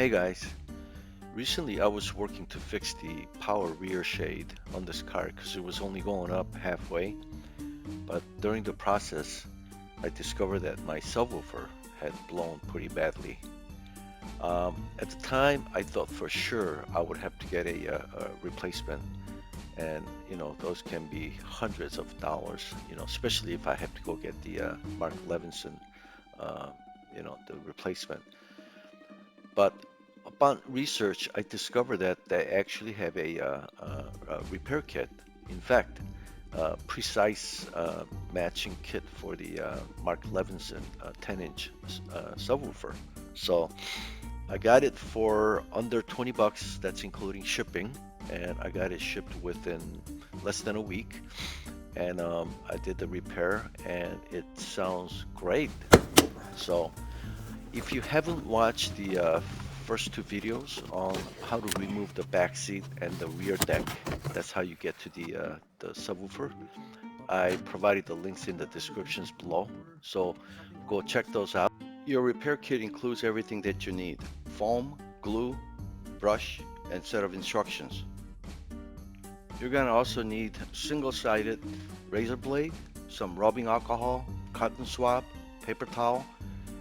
Hey guys, recently I was working to fix the power rear shade on this car because it was only going up halfway, but during the process I discovered that my subwoofer had blown pretty badly. At the time I thought for sure I would have to get a replacement, and those can be hundreds of dollars, especially if I have to go get the Mark Levinson, uh, the replacement. But upon research, I discovered that they actually have a repair kit. In fact, a precise matching kit for the Mark Levinson 10-inch subwoofer. So I got it for under 20 bucks. That's including shipping, and I got it shipped within less than a week. And I did the repair, and it sounds great. So if you haven't watched the first two videos on how to remove the back seat and the rear deck, that's how you get to the subwoofer. I provided the links in the descriptions below, so go check those out. Your repair kit includes everything that you need: foam, glue, brush, and set of instructions. You're gonna also need single-sided razor blade, some rubbing alcohol, cotton swab, paper towel,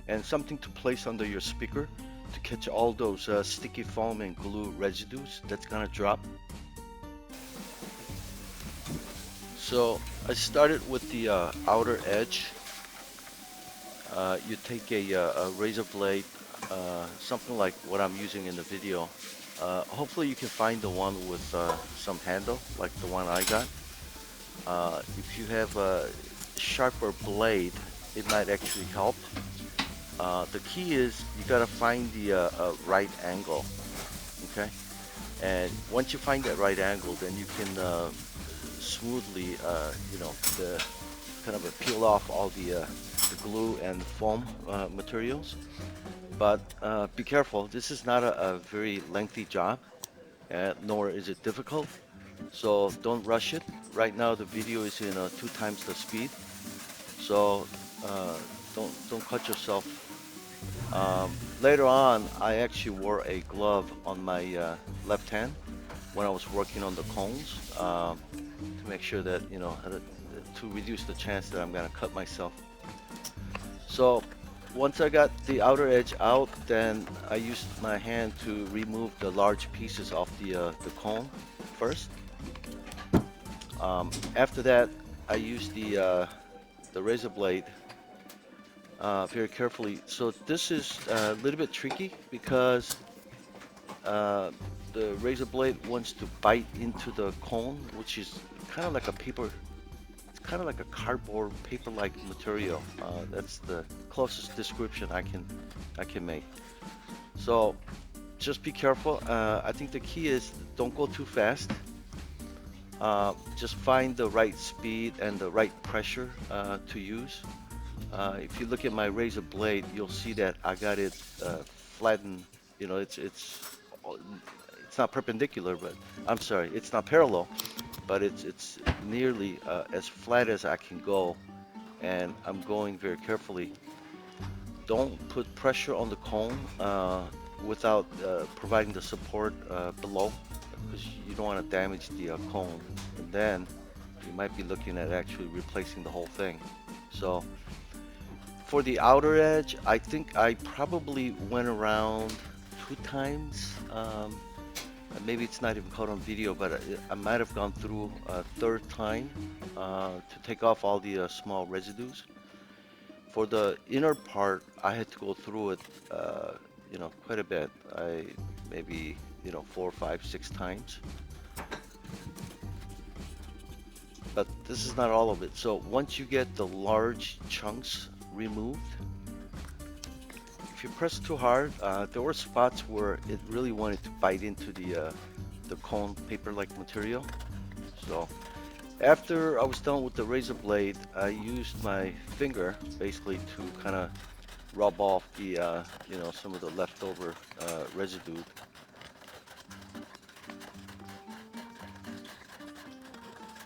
and something to place under your speaker to catch all those sticky foam and glue residues that's gonna drop. So I started with the outer edge. You take a razor blade, something like what I'm using in the video. Hopefully you can find the one with some handle like the one I got. If you have a sharper blade, it might actually help. The key is you gotta find the right angle, okay? And once you find that right angle, then you can smoothly, kind of peel off all the glue and foam materials. But be careful, this is not a very lengthy job, nor is it difficult. So don't rush it. Right now the video is in 2 times the speed, so uh, don't cut yourself. Later on, I actually wore a glove on my left hand when I was working on the cones, to make sure that, to reduce the chance that I'm gonna cut myself. So once I got the outer edge out, then I used my hand to remove the large pieces of the cone first. After that, I used the razor blade very carefully. So this is a little bit tricky because uh, the razor blade wants to bite into the cone, which is kind of like a paper, it's kind of like a cardboard paper-like material. That's the closest description I can make. So just be careful. I think the key is don't go too fast. Just find the right speed and the right pressure to use. If you look at my razor blade, you'll see that I got it flattened. It's not perpendicular, but I'm sorry, it's not parallel, but it's nearly as flat as I can go, and I'm going very carefully. Don't put pressure on the cone without providing the support below, because you don't want to damage the cone, and then you might be looking at actually replacing the whole thing. So for the outer edge, I think I probably went around 2 times. Maybe it's not even caught on video, but I might have gone through a third time to take off all the small residues. For the inner part, I had to go through it, quite a bit. I maybe, 4, 5, 6 times. But this is not all of it. So once you get the large chunks removed, if you press too hard, there were spots where it really wanted to bite into the cone paper-like material. So after I was done with the razor blade, I used my finger basically to kind of rub off the some of the leftover residue.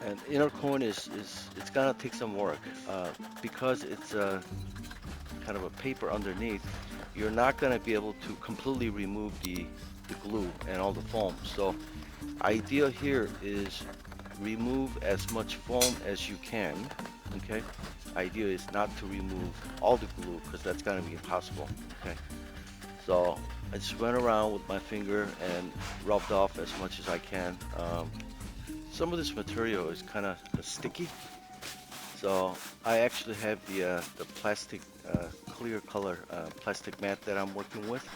And inner cone is it's gonna take some work because it's kind of a paper underneath. you're not going to be able to completely remove the glue and all the foam. So idea here is remove as much foam as you can. Okay, idea is not to remove all the glue because that's going to be impossible. Okay, so I just went around with my finger and rubbed off as much as I can. Some of this material is kind of sticky, so I actually have the plastic clear color plastic mat that I'm working with.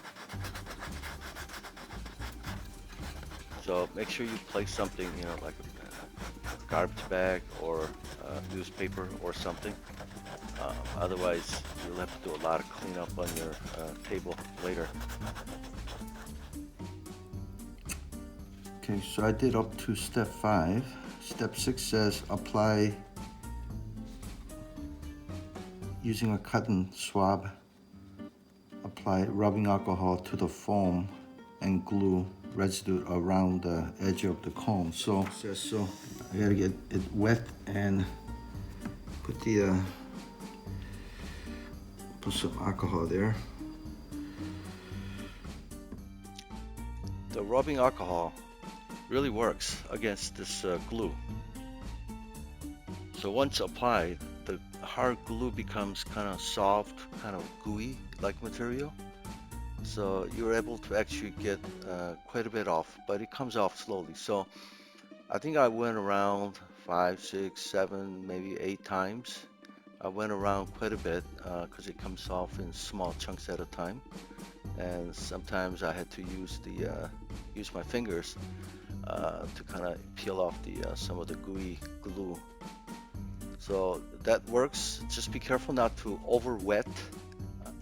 So make sure you place something, you know, like a garbage bag or newspaper or something. Otherwise, you'll have to do a lot of cleanup on your table later. Okay, so I did up to step 5. Step 6 says apply using a cotton swab. Apply rubbing alcohol to the foam and glue residue around the edge of the comb. So it says so I gotta get it wet and put some alcohol there. The rubbing alcohol really works against this glue. So once applied, the hard glue becomes kind of soft, kind of gooey like material. So you're able to actually get quite a bit off, but it comes off slowly. So I think I went around 5, 6, 7, maybe 8 times. I went around quite a bit because it comes off in small chunks at a time. And sometimes I had to use my fingers to kind of peel off some of the gooey glue. So that works. Just be careful not to over wet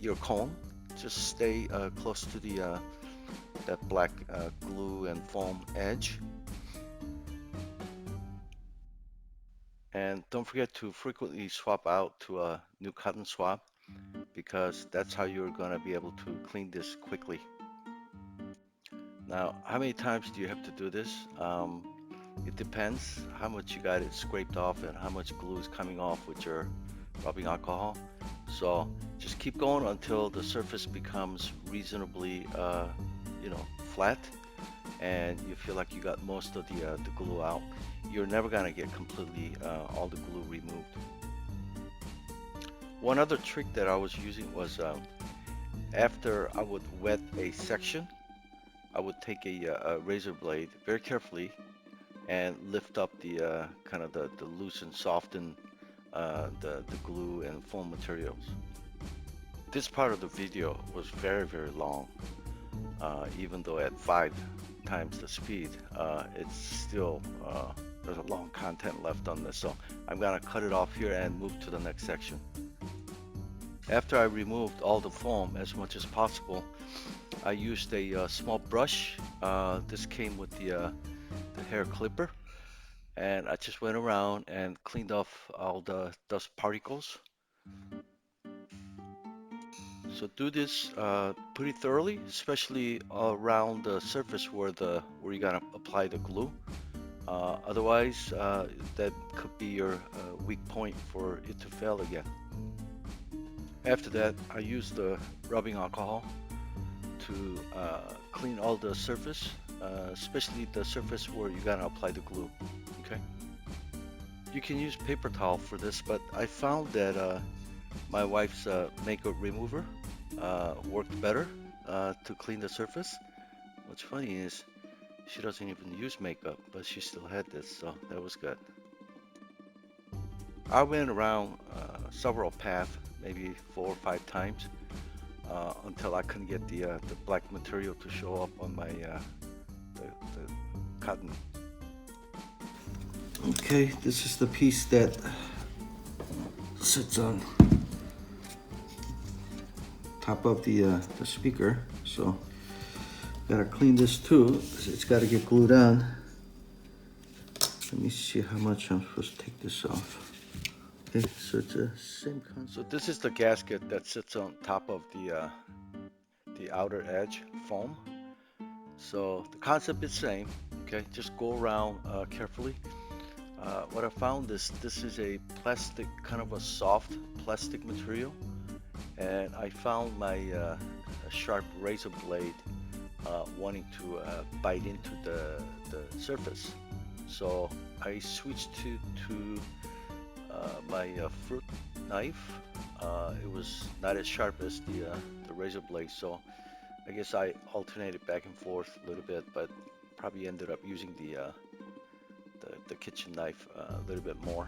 your comb. Just stay close to that black glue and foam edge. And don't forget to frequently swap out to a new cotton swab because that's how you're going to be able to clean this quickly. Now, how many times do you have to do this? It depends how much you got it scraped off and how much glue is coming off with your rubbing alcohol. So just keep going until the surface becomes reasonably, flat, and you feel like you got most of the glue out. You're never gonna get completely all the glue removed. One other trick that I was using was after I would wet a section, I would take a razor blade very carefully and lift up the kind of the loose and soften the glue and foam materials. This part of the video was very, very long. Even though at 5 times the speed, it's still, there's a long content left on this. So I'm gonna cut it off here and move to the next section. After I removed all the foam as much as possible, I used a small brush. This came with the hair clipper, and I just went around and cleaned off all the dust particles. So do this pretty thoroughly, especially around the surface where you're gonna apply the glue. Otherwise, that could be your weak point for it to fail again. After that, I use the rubbing alcohol to clean all the surface, especially the surface where you're gonna apply the glue. Okay. You can use paper towel for this, but I found that my wife's makeup remover worked better to clean the surface. What's funny is she doesn't even use makeup, but she still had this, so that was good. I went around several paths, maybe 4 or 5 times, until I couldn't get the black material to show up on my the cotton. Okay, this is the piece that sits on top of the speaker. So gotta clean this too. It's gotta get glued on. Let me see how much I'm supposed to take this off. Okay, so it's the same concept. So this is the gasket that sits on top of the outer edge foam. So the concept is same. Okay, just go around carefully. What I found is this is a plastic, kind of a soft plastic material, and I found my a sharp razor blade wanting to bite into the surface. So I switched to my fruit knife. It was not as sharp as the razor blade, so I guess I alternated back and forth a little bit, but probably ended up using the kitchen knife a little bit more.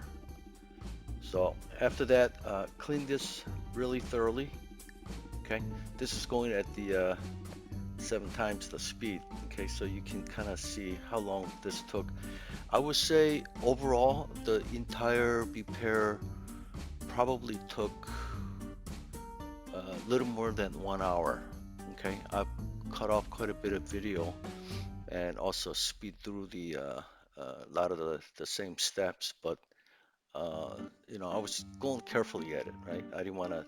So after that, clean this really thoroughly. Okay, this is going at the 7 times the speed. Okay, so you can kind of see how long this took. I would say overall the entire repair probably took a little more than 1 hour. Okay, I've cut off quite a bit of video and also speed through a lot of the same steps, but I was going carefully at it, right? I didn't want to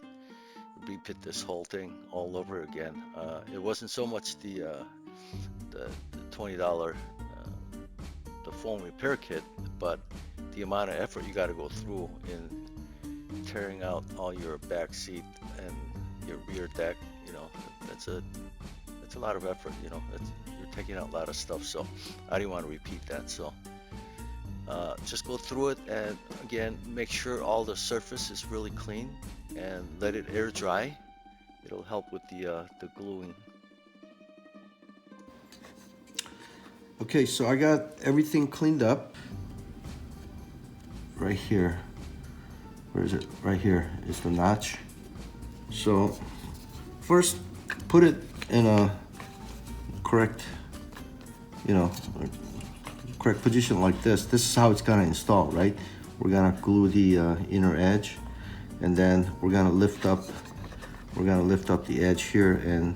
repeat this whole thing all over again. It wasn't so much the $20 the phone repair kit, but the amount of effort you got to go through in tearing out all your back seat and your rear deck. That's a lot of effort. You're taking out a lot of stuff, so I didn't want to repeat that. So just go through it, and again, make sure all the surface is really clean and let it air dry. It'll help with the gluing. Okay, so I got everything cleaned up. Right here. Where is it? Right here is the notch. So first, put it in a correct, correct position like this. This is how it's gonna install, right? We're gonna glue the inner edge, and then we're gonna lift up the edge here, and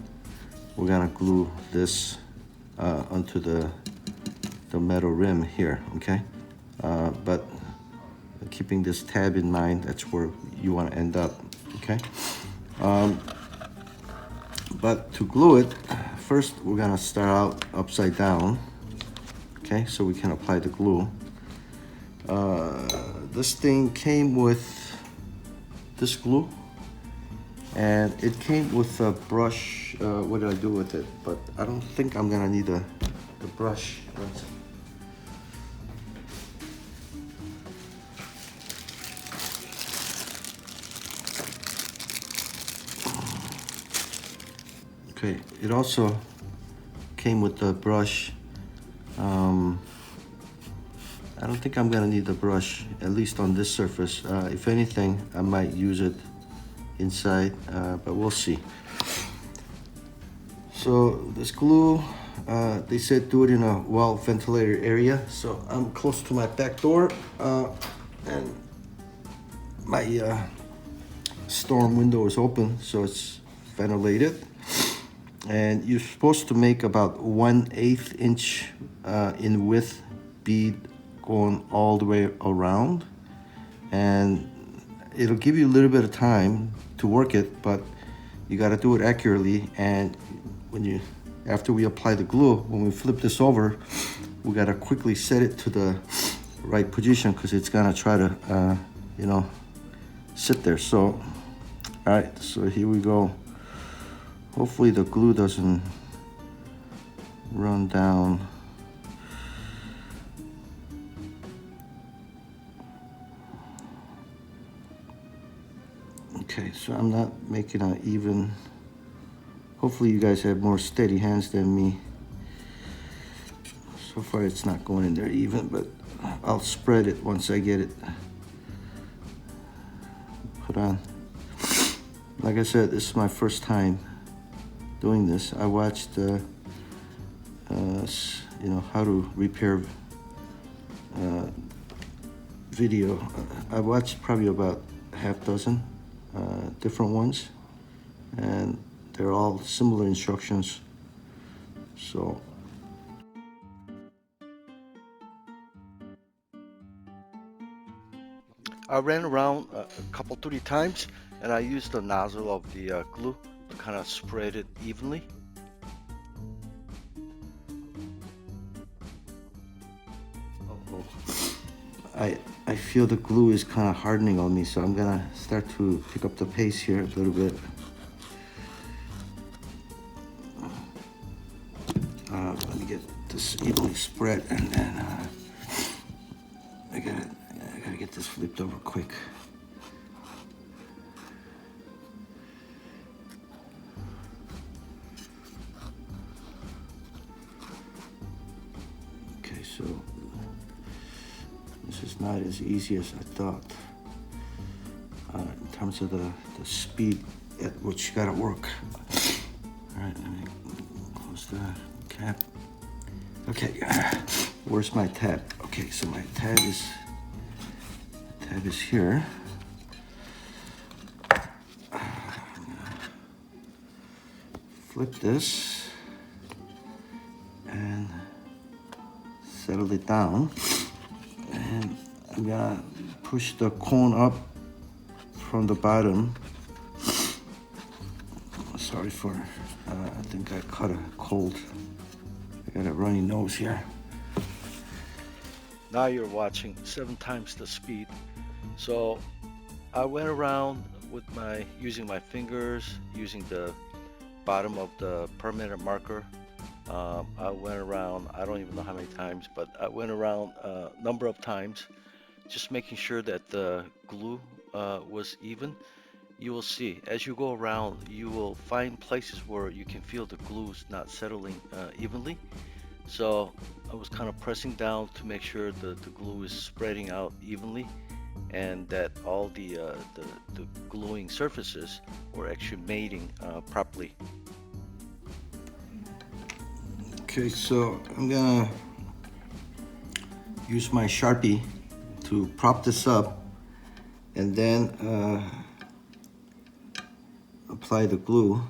we're gonna glue this onto the metal rim here, okay? But keeping this tab in mind, that's where you want to end up, okay? But to glue it, first we're gonna start out upside down, okay? So we can apply the glue. This thing came with this glue, and it came with a brush. What did I do with it? But I don't think I'm gonna need the brush. Okay, it also came with the brush. I don't think I'm gonna need the brush, at least on this surface. If anything, I might use it inside, but we'll see. So this glue, they said do it in a well-ventilated area. So I'm close to my back door, and my storm window is open, so it's ventilated. And you're supposed to make about 1/8 inch in width bead going all the way around, and it'll give you a little bit of time to work it, but you got to do it accurately. And after we apply the glue, when we flip this over, we got to quickly set it to the right position, because it's gonna try to sit there. So all right, so here we go. Hopefully the glue doesn't run down. Okay, so I'm not making an even. Hopefully you guys have more steady hands than me. So far it's not going in there even, but I'll spread it once I get it put on. Like I said, this is my first time doing this. I watched how to repair video. I watched probably about half dozen different ones, and they're all similar instructions. So I ran around a couple, 3 times, and I used the nozzle of the glue to kind of spread it evenly. I feel the glue is kind of hardening on me, so I'm gonna start to pick up the pace here a little bit. thread, and then I gotta get this flipped over quick. Okay, so this is not as easy as I thought. In terms of the speed at which you gotta work. All right, let me close the cap. Okay, where's my tab? Okay, so my tab is here. Flip this and settle it down, and I'm gonna push the cone up from the bottom. Sorry for, I think I caught a cold. I got a runny nose here. Now you're watching 7 times the speed. So I went around with using my fingers, using the bottom of the permanent marker. I went around, I don't even know how many times, but I went around a number of times, just making sure that the glue was even. You will see, as you go around, you will find places where you can feel the glue's not settling evenly. So I was kind of pressing down to make sure the glue is spreading out evenly, and that all the gluing surfaces were actually mating properly. Okay, so I'm gonna use my Sharpie to prop this up, and then apply the glue.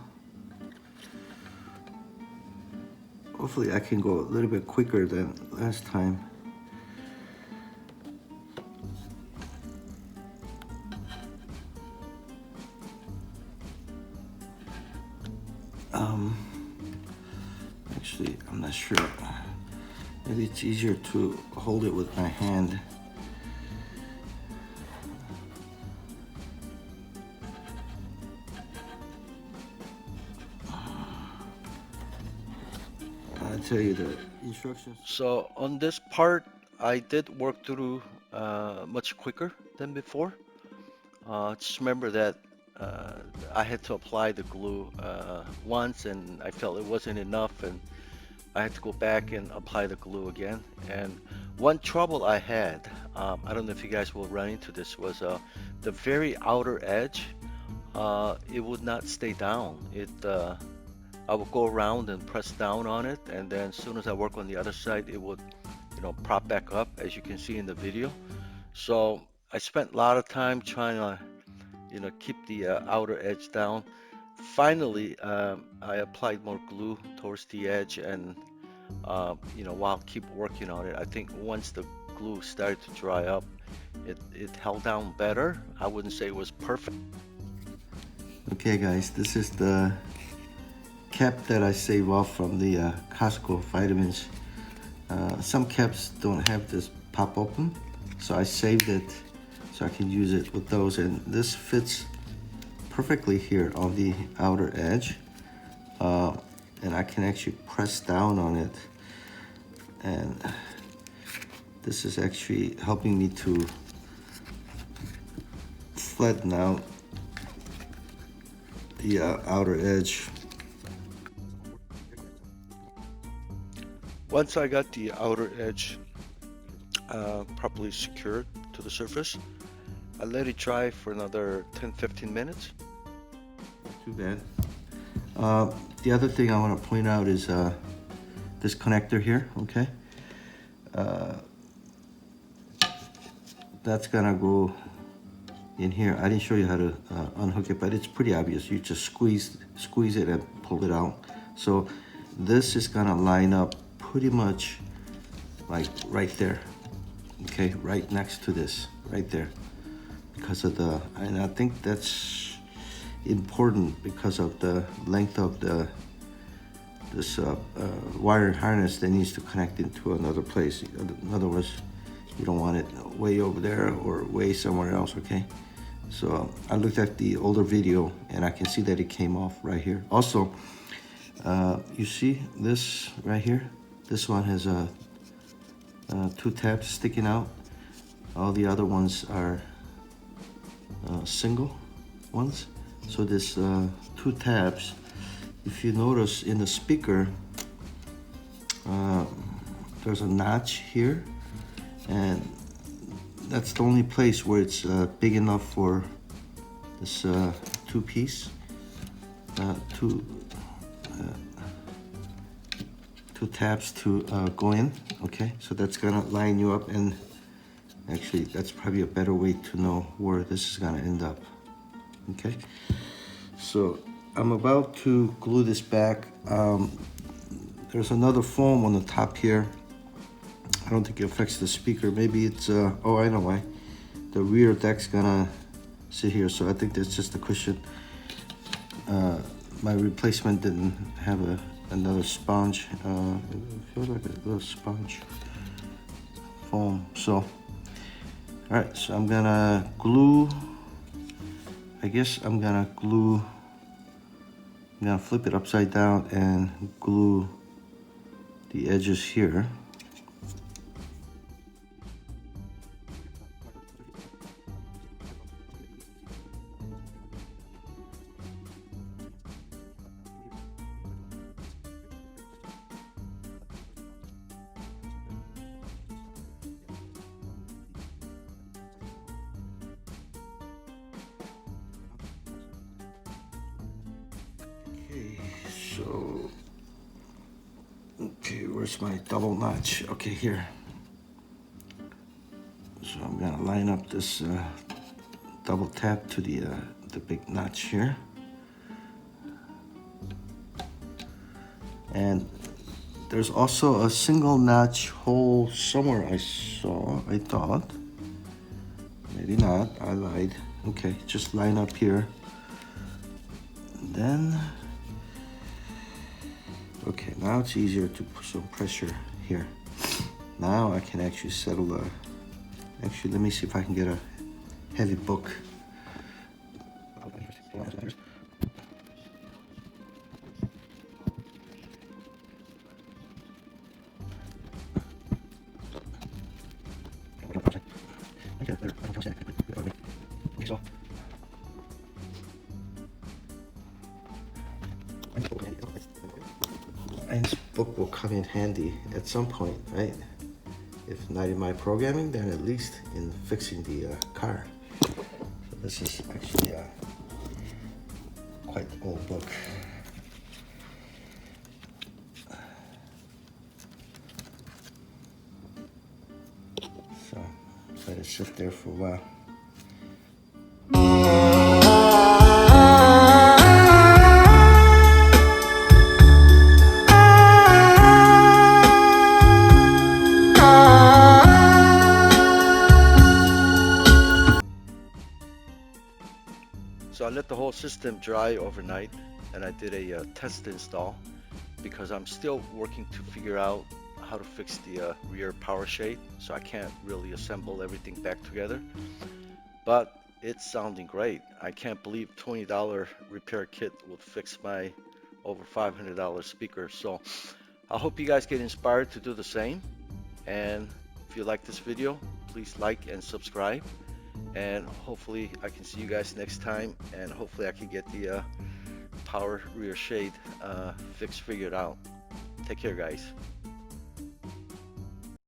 Hopefully I can go a little bit quicker than last time. Actually, I'm not sure. Maybe it's easier to hold it with my hand. I'll tell you the instructions. So on this part, I did work through much quicker than before. Just remember that I had to apply the glue once, and I felt it wasn't enough, and I had to go back and apply the glue again. And one trouble I had, I don't know if you guys will run into this, was the very outer edge. It would not stay down. I would go around and press down on it, and then as soon as I work on the other side, it would, prop back up, as you can see in the video. So I spent a lot of time trying to, keep the outer edge down. Finally, I applied more glue towards the edge, and while keep working on it, I think once the glue started to dry up, it held down better. I wouldn't say it was perfect. Okay guys, this is the cap that I save off from the Costco vitamins. Some caps don't have this pop open, so I saved it so I can use it with those, and this fits perfectly here on the outer edge, and I can actually press down on it, and this is actually helping me to flatten out the outer edge. Once I got the outer edge properly secured to the surface, I let it dry for another 10-15 minutes. Not too bad. The other thing I want to point out is this connector here, okay? That's gonna go in here. I didn't show you how to unhook it, but it's pretty obvious. You just squeeze it and pull it out. So this is gonna line up pretty much like right there, okay? Right next to this, right there. Because of and I think that's important because of the length of this wire harness that needs to connect into another place. In other words, you don't want it way over there or way somewhere else, okay? So I looked at the older video and I can see that it came off right here. Also, you see this right here? This one has a 2 tabs sticking out. All the other ones are single ones. So there's 2 tabs. If you notice in the speaker, there's a notch here, and that's the only place where it's big enough for this 2-piece, two tabs to go in. Okay, so that's gonna line you up, and actually that's probably a better way to know where this is gonna end up. Okay, so I'm about to glue this back. There's another foam on the top here. I don't think it affects the speaker. Maybe it's oh, I know why. The rear deck's gonna sit here, so I think that's just a cushion. My replacement didn't have another sponge. It feels like a little sponge foam. So, all right. So I'm gonna glue. I guess I'm gonna glue. I'm gonna flip it upside down and glue the edges here. So, okay, where's my double notch? Okay, here. So I'm gonna line up this double tap to the big notch here, and there's also a single notch hole somewhere I saw. I thought, maybe not. I lied. Okay, just line up here, and then. Okay, now it's easier to put some pressure here. Now I can actually settle the... Actually, let me see if I can get a heavy book. And this book will come in handy at some point, right? If not in my programming, then at least in fixing the car. So this is actually a quite old book. So let it sit there for a while. So I let the whole system dry overnight, and I did a test install because I'm still working to figure out how to fix the rear power shade, so I can't really assemble everything back together. But it's sounding great. I can't believe $20 repair kit would fix my over $500 speaker. So I hope you guys get inspired to do the same. And if you like this video, please like and subscribe. And hopefully I can see you guys next time, and hopefully I can get the power rear shade fixed, figured out. Take care, guys.